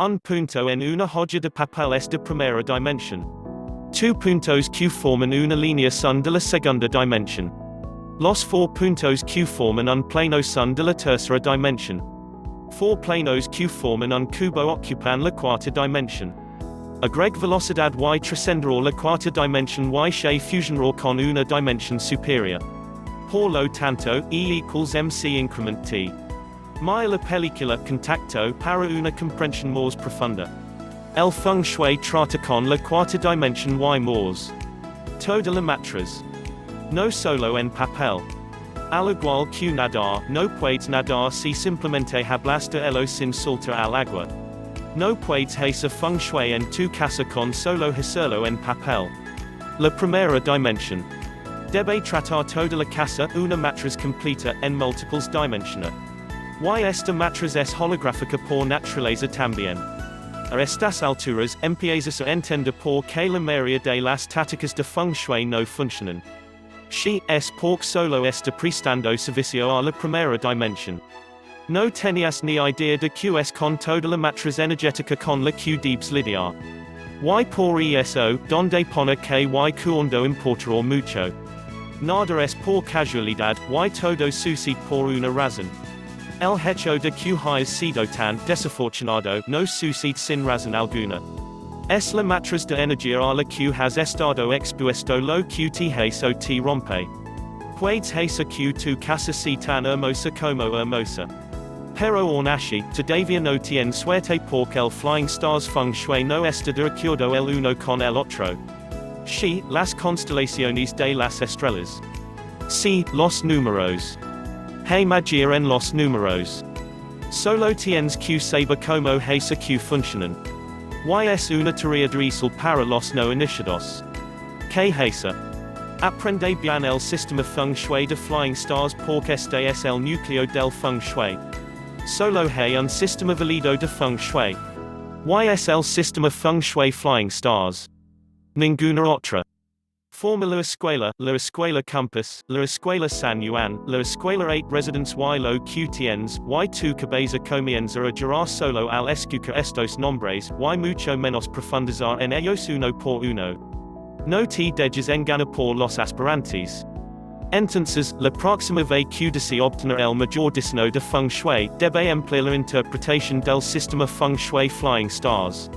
Un punto en una hoja de papel es de primera dimensión. 2 puntos que forman una línea son de la segunda dimensión. Los 4 puntos que forman un plano son de la tercera dimensión. 4 planos que forman un cubo ocupan la cuarta dimensión. Agregue velocidad y trascenderá la cuarta dimensión y se fusionará con una dimensión superior. Por lo tanto, E equals mc increment t. Mire la película Contacto para una comprensión más profunda. El Feng Shui trata con la cuarta dimensión y más. Toda la matriz. No solo en papel. Al igual que nadar, no puedes nadar si simplemente hablas de ello sin saltar al agua. No puedes hacer Feng Shui en tu casa con solo hacerlo en papel. La primera dimensión. Debe tratar toda la casa una matriz completa en múltiples dimensiones. Y esta matriz es holográfica por naturaleza también. A estas alturas, empiezas a entender por qué la mayoría de las tácticas de Feng Shui no funcionan. Si es porque solo está prestando servicio a la primera dimensión. No tenías ni idea de que es con toda la matriz energética con la que debes lidiar. Y por eso, donde pone que y cuando importará mucho. Nada es por casualidad, y todo sucede por una razón. El hecho de que hayas sido tan desafortunado no sucede sin razón alguna. Es la matriz de energía a la que has estado expuesto lo que te hizo te rompe. Puedes hacer que tu casa sea tan hermosa como hermosa. Pero aún así, todavía no tienes suerte porque el Flying Stars Feng Shui no está de acuerdo el uno con el otro. Si, las constelaciones de las estrellas. Si, los números. Hey magia en los números. Solo tienes que saber cómo hacer que funcionan. Y es una tarea difícil para los no iniciados. ¿Qué hacer? Aprende bien el sistema Feng Shui de Flying Stars porque este es el núcleo del Feng Shui. Solo hay un sistema válido de Feng Shui. Y es el sistema Feng Shui Flying Stars. Ninguna otra. Forma la escuela campus, la escuela San Juan, la escuela 8 residence y lo que tienes, y tu cabeza comienza a girar solo al escuchar estos nombres, y mucho menos profundizar en ellos uno por uno. No te dejes engañar por los aspirantes. Entonces, la próxima vez que desee obtener el mayor diseño de Feng Shui, debe emplear la interpretación del sistema Feng Shui Flying Stars.